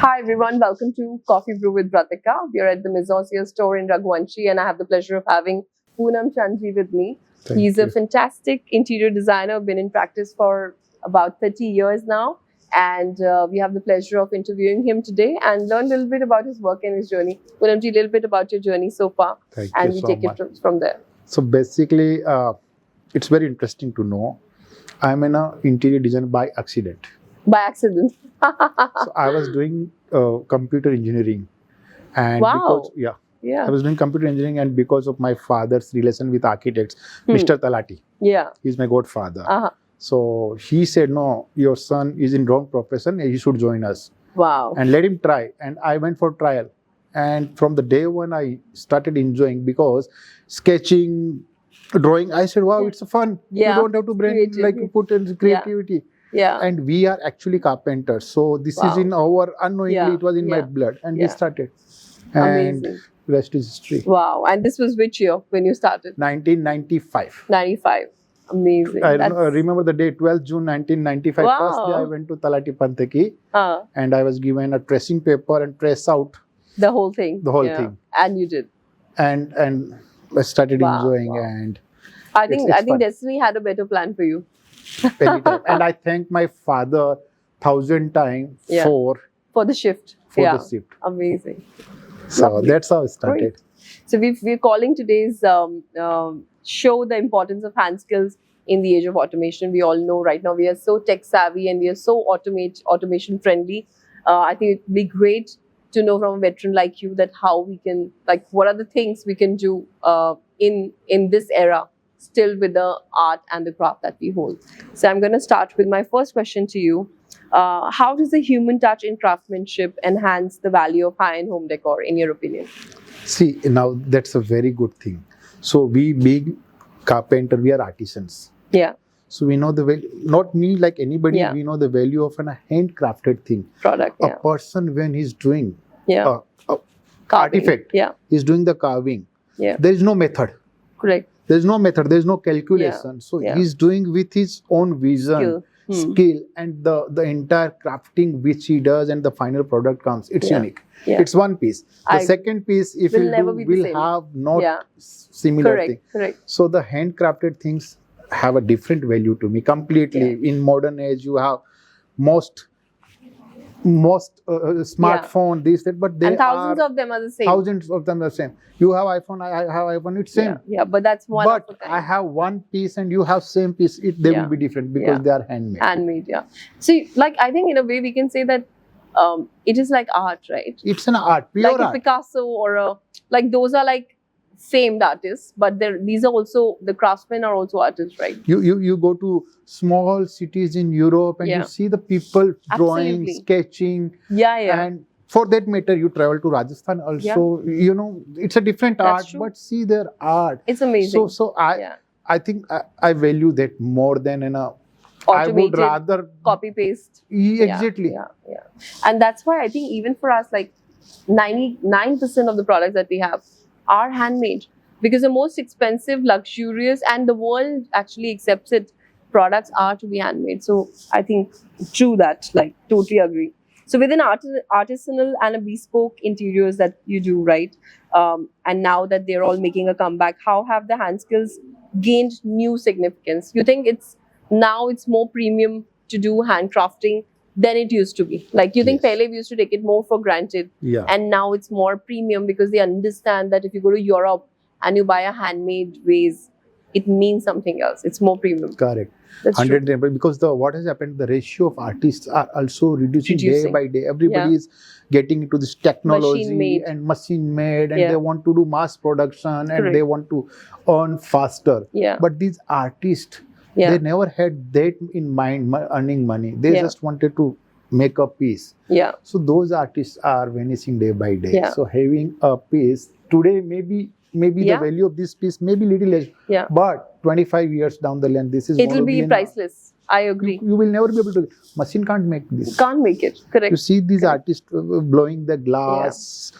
Hi everyone, welcome to Coffee Brew with Vratika. We are at the Mizosier store in Raghuvanshi and I have the pleasure of having Poonamchand with me. He's a fantastic interior designer, been in practice for about 30 years now, and we have the pleasure of interviewing him today and learn a little bit about his work and his journey. Poonamji, a little bit about your journey so far, and we take it from there. So basically, it's very interesting to know. I'm an interior designer by accident. By accident. So I was doing computer engineering, and Wow. because I was doing computer engineering, and because of my father's relation with architects, Mr. Talati, he's my godfather. So he said, "No, your son is in wrong profession. He should join us." Wow. And let him try. And I went for trial, and from the day one, I started enjoying because sketching, drawing. I said, "Wow, it's fun. You don't have to put in creativity." And we are actually carpenters, so this is in our unknowingly it was in my blood, and we started. And rest is history. Wow! And this was which year when you started? 1995. 95. Amazing. I remember the day, 12th June 1995. First day I went to Talati Pantaki, and I was given a tracing paper and trace out the whole thing. The whole thing. And you did. And I started enjoying, and I think Destiny had a better plan for you. And I thank my father 1,000 times for the shift. The shift. Amazing. So lovely. That's how it started. Great. So we're calling today's show the importance of hand skills in the age of automation. We all know right now we are so tech savvy and we are so automation friendly. I think it'd be great to know from a veteran like you that how we can, what are the things we can do in this era, still with the art and the craft that we hold. So I'm going to start with my first question to you. How does the human touch in craftsmanship enhance the value of high-end home decor, in your opinion? See, now that's a very good thing. So we being carpenter, we are artisans. Yeah. So we know the value, not me like anybody, we know the value of a handcrafted thing. Product, A person when he's doing carving, artifact, he's doing the carving. There is no method. Correct. There's no method, there's no calculation. So he's doing with his own vision, skill, and the entire crafting which he does and the final product comes. It's unique. It's one piece. The second piece, if you do, will have not similar thing. Correct. So the handcrafted things have a different value to me completely. In modern age, you have most smartphone, this, that, but and thousands of them are the same. Thousands of them are the same. You have iPhone, I have iPhone, it's same. Yeah, but that's one. But I have one piece and you have same piece. They will be different because they are handmade. Handmade, So, I think in a way we can say that it is like art, right? It's an art, pure art. Like a Picasso or those are famed artists, but these are also, the craftsmen are also artists, right? You go to small cities in Europe and you see the people drawing, sketching. And for that matter, you travel to Rajasthan also, it's a different art, but see their art. It's amazing. So I think I value that more than I would rather copy paste. Exactly. And that's why I think even for us, 99% of the products that we have are handmade, because the most expensive, luxurious, and the world actually accepts it, products are to be handmade. So I think true that, totally agree. So within artisanal and a bespoke interiors that you do, right? And now that they're all making a comeback, how have the hand skills gained new significance? You think now it's more premium to do handcrafting than it used to be? You think pehle we used to take it more for granted, and now it's more premium because they understand that if you go to Europe and you buy a handmade vase, it means something else. It's more premium. Correct. That's 100%. Because what has happened, the ratio of artists are also reducing day by day. Everybody is getting into this technology and machine made, and they want to do mass production and they want to earn faster. But these artists, they never had that in mind, earning money. They just wanted to make a piece. So those artists are vanishing day by day. So having a piece today, maybe the value of this piece may be little less. But 25 years down the line, it will be priceless. I agree. You will never be able to. Machine can't make this. Can't make it. Correct. You see these artists blowing the glass,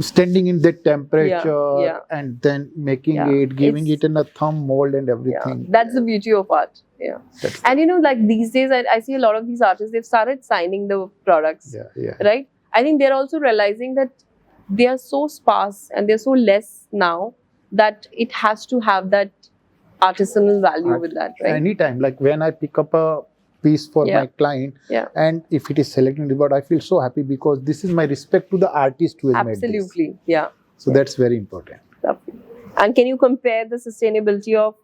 standing in that temperature, and then making it, giving it in a thumb mold and everything. That's the beauty of art. And these days, I see a lot of these artists, they've started signing the products. Right? I think they're also realizing that they are so sparse and they're so less now that it has to have that artisanal value with that, right? Anytime, like when I pick up a piece for my client, and if it is selected, but I feel so happy because this is my respect to the artist who has made this. Absolutely, yeah. So that's very important. Lovely. And can you compare the sustainability of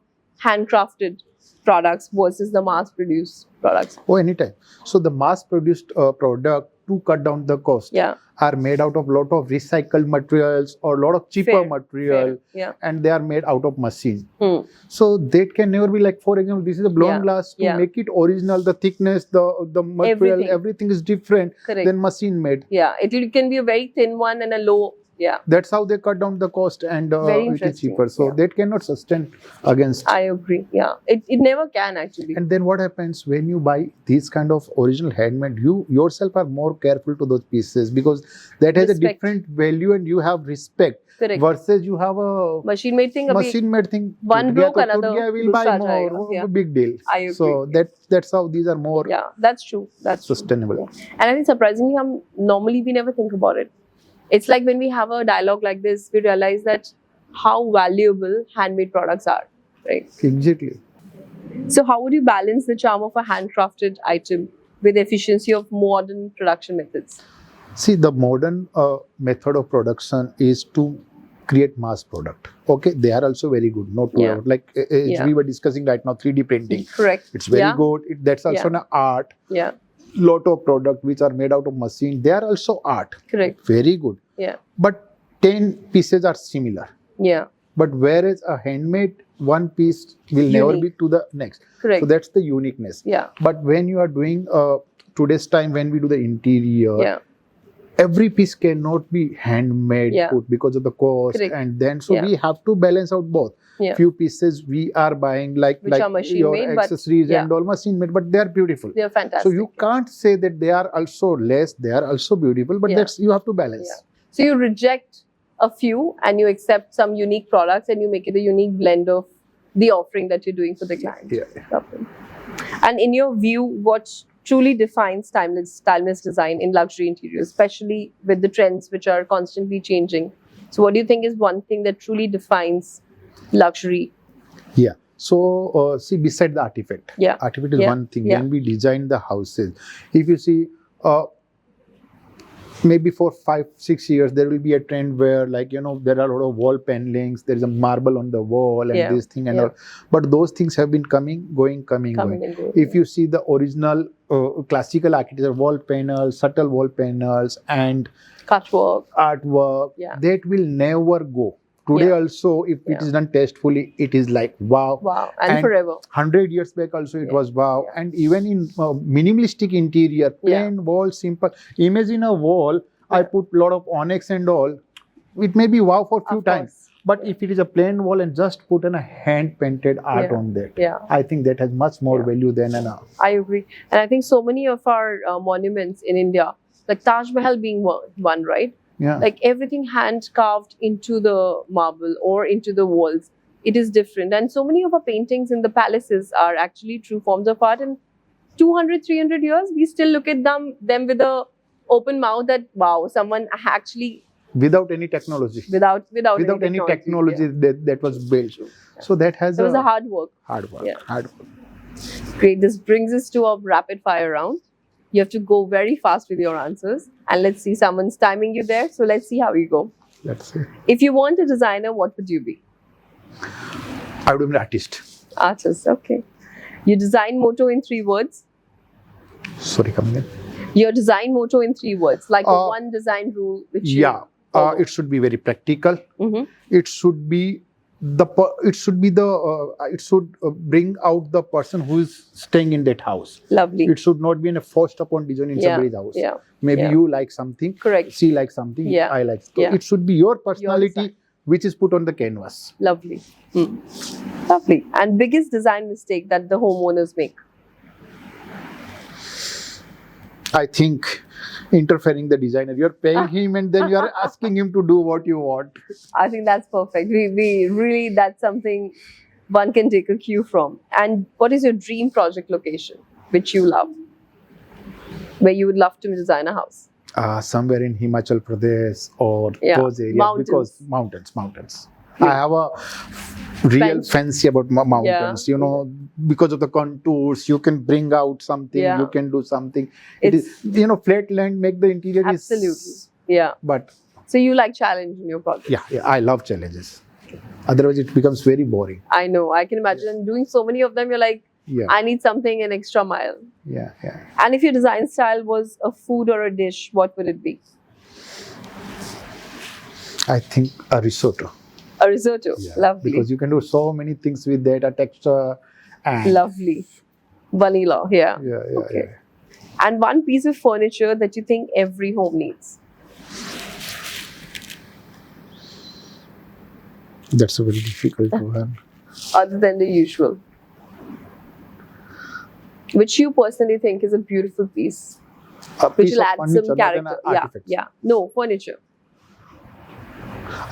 handcrafted products versus the mass-produced products? Oh, anytime. So the mass-produced product, to cut down the cost, are made out of lot of recycled materials or lot of cheaper material, and they are made out of machine. So that can never be like, for example, this is a blown glass. To make it original, the thickness, the material, everything is different than machine made. Yeah, it can be a very thin one and a low. Yeah, that's how they cut down the cost, and it is cheaper. So that cannot sustain against. I agree. Yeah, it never can actually. And then what happens when you buy these kind of original handmade? You yourself are more careful to those pieces because that has a different value, and you have respect. Correct. Versus you have a machine made thing. One broke, another will buy more. Big deal. I agree. So that's how these are more. Yeah, that's true. That's sustainable. True. Yeah. And I think surprisingly, normally we never think about it. It's like when we have a dialogue like this, we realize that how valuable handmade products are, right? Exactly. So how would you balance the charm of a handcrafted item with the efficiency of modern production methods? See, the modern method of production is to create mass product. Okay, they are also very good. Not to like we were discussing right now, 3D printing. Correct. It's very good. That's also an art. Yeah. Lot of product which are made out of machine, they are also art. Correct. Very good. Yeah. But 10 pieces are similar. Yeah. But whereas a handmade, one piece will never be to the next. Correct. So that's the uniqueness. Yeah. But when you are doing today's time, when we do the interior, every piece cannot be handmade because of the cost. Correct. And then so we have to balance out both. Few pieces we are buying like your made, accessories and all machine made, but they are beautiful. They are fantastic. So you can't say that they are also less. They are also beautiful, but that's you have to balance. Yeah. So you reject a few and you accept some unique products and you make it a unique blend of the offering that you're doing for the client. Yeah. And in your view, what truly defines timeless design in luxury interiors, especially with the trends which are constantly changing? So what do you think is one thing that truly defines luxury? Yeah. So see, beside the artifact, artifact is one thing. When we design the houses, if you see, maybe for 5-6 years there will be a trend where, like, there are a lot of wall panelings, there is a marble on the wall and this thing and all. But those things have been coming, going. If you see the original classical architecture, wall panels, subtle wall panels, and artwork, that will never go. Today also, if it is done tastefully, it is like wow. And forever. 100 years back also it was wow. And even in minimalistic interior, plain wall, simple. Imagine a wall, I put lot of onyx and all. It may be wow for few times. But if it is a plain wall and just put in a hand-painted art on that, I think that has much more value than an art. I agree. And I think so many of our monuments in India, like Taj Mahal being one, right? Yeah. Like everything hand carved into the marble or into the walls. It is different. And so many of our paintings in the palaces are actually true forms of art. And 200-300 years, we still look at them with a open mouth that, wow, someone actually... Without any technology. Without any technology that was built. So that has... It was a hard work. Hard work. Great. This brings us to a rapid fire round. You have to go very fast with your answers. And let's see, someone's timing you there. So let's see how you go. Let's see. If you weren't a designer, what would you be? I would be an artist. Artist, okay. Your design motto in 3 words? Sorry, come again. Your design motto in 3 words, like the one design rule which you it should be very practical. It should be it should bring out the person who is staying in that house. Lovely. It should not be in a forced upon design in somebody's house. Maybe you like something. Correct. She likes something. I like. So it should be your personality which is put on the canvas. Lovely. Lovely. And biggest design mistake that the homeowners make? I think interfering the designer. You're paying him and then you're asking him to do what you want. I think that's perfect. We really, that's something one can take a cue from. And what is your dream project location, which you love, where you would love to design a house? somewhere in Himachal Pradesh or those areas. Mountains. Because mountains. I have a real fancy about mountains, because of the contours, you can bring out something, you can do something. It is, flat land make the interior absolutely. But so you like challenge in your project? Yeah, I love challenges. Otherwise, it becomes very boring. I know. I can imagine doing so many of them. You're like, I need something an extra mile. Yeah. And if your design style was a food or a dish, what would it be? I think a risotto. A risotto. Lovely. Because you can do so many things with that, a texture. And lovely. Vanilla. Yeah. Okay. And one piece of furniture that you think every home needs? That's a very difficult one. Other than the usual. Which you personally think is a beautiful piece? Which will add some character. No, furniture.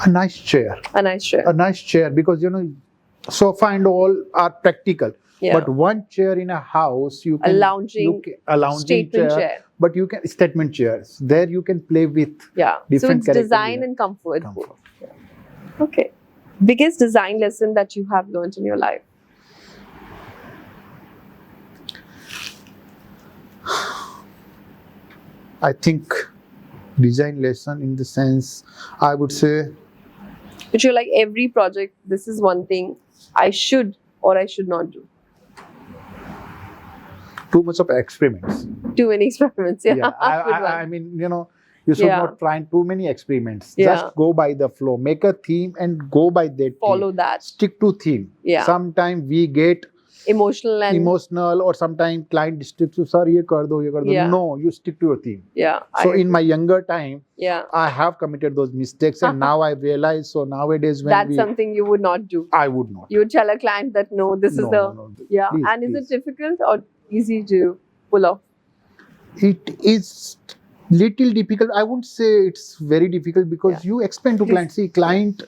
A nice chair. A nice chair because sofa and all are practical. But one chair in a house, you can a lounging statement chair. But you can statement chairs. There you can play with different so it's design and comfort. Okay. Biggest design lesson that you have learned in your life? I think design lesson in the sense, I would say. But you're like, every project, this is one thing I should or I should not do. Too much of experiments. Too many experiments, I mean, you should not try too many experiments. Just go by the flow. Make a theme and go by that Follow theme. that. Stick to theme. Sometimes we get emotional or sometimes client districts, sir, ye kar do. No, you stick to your theme. So in my younger time, I have committed those mistakes and now I realize, so nowadays when that's something you would not do. I would not. You would tell a client that no, this is the... Please, and is it difficult or easy to pull off? It is little difficult. I wouldn't say it's very difficult because you explain to clients. See, client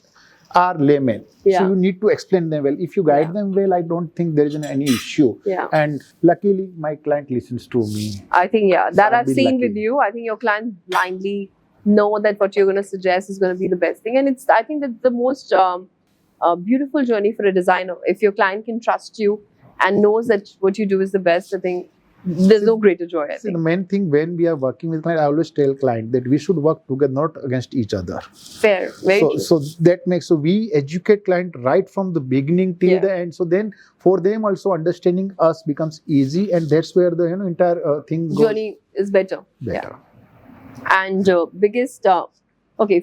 are laymen. So you need to explain them well. If you guide them well, I don't think there is any issue. And luckily, my client listens to me. I think, that I've seen with you. I think your clients blindly know that what you're going to suggest is going to be the best thing. And it's, I think, that's the most beautiful journey for a designer. If your client can trust you and knows that what you do is the best, I think there's no greater joy. I think the main thing when we are working with client, I always tell client that we should work together, not against each other. Fair, very true. So that makes, so we educate client right from the beginning till the end. So then for them also understanding us becomes easy, and that's where the entire thing goes. Journey is better. And biggest,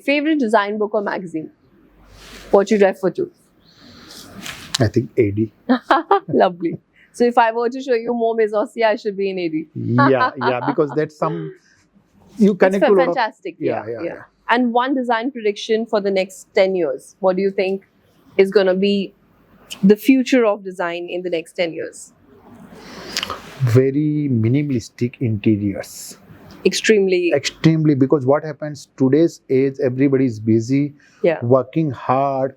favorite design book or magazine? What you refer to? I think AD. Lovely. So if I were to show you more Odyssey, I should be in AD. Because that's some you connect to fantastic. And one design prediction for the next 10 years. What do you think is going to be the future of design in the next 10 years? Very minimalistic interiors. Extremely, because what happens today's age, everybody is busy, working hard.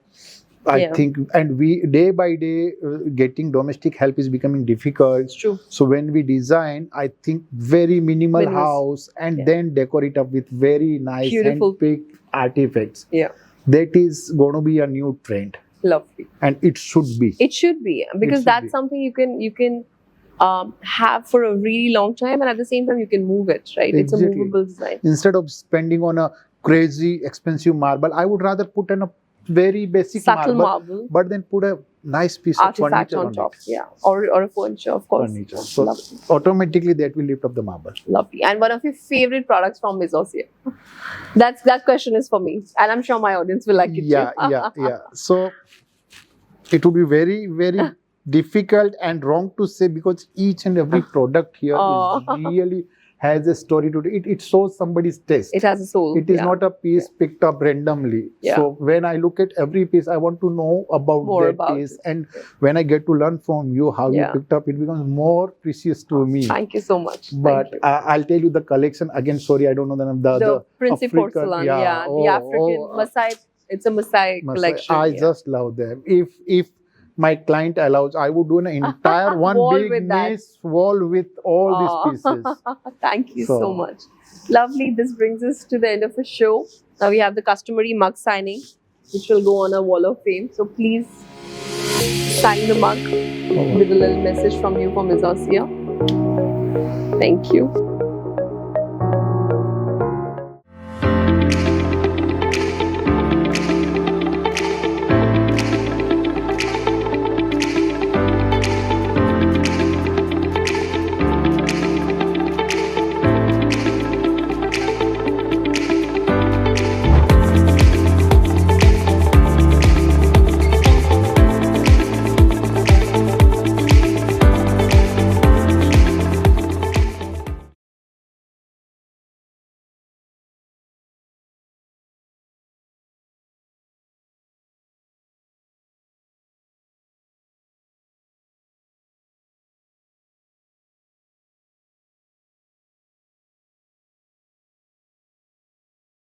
I think, and we day by day getting domestic help is becoming difficult. It's true. So when we design, I think very minimal house and then decorate up with very nice hand-picked artifacts. That is going to be a new trend. Lovely. And it should be. It should be, because that's something you can have for a really long time, and at the same time you can move it, right? It's a movable design. Instead of spending on a crazy expensive marble, I would rather put in a very basic subtle marble, but then put a nice piece of furniture on top. Or a furniture, of course. So automatically that will lift up the marble. Lovely. And one of your favorite products from Odyssey? That question is for me, and I'm sure my audience will like it too. So it would be very, very difficult and wrong to say, because each and every product here is really has a story to it. It shows somebody's taste. It has a soul. It is not a piece picked up randomly. So when I look at every piece, I want to know about that piece. And when I get to learn from you how you picked up, it becomes more precious to me. Thank you so much. But I'll tell you the collection again. Sorry, I don't know the name. The Princi porcelain. The African Maasai. It's a Maasai collection. I just love them. If my client allows, I would do an entire one big nice wall with all these pieces. Thank you so much. Lovely. This brings us to the end of the show. Now we have the customary mug signing, which will go on a wall of fame. So please sign the mug with a little message from you for Ms. Ossia. Thank you.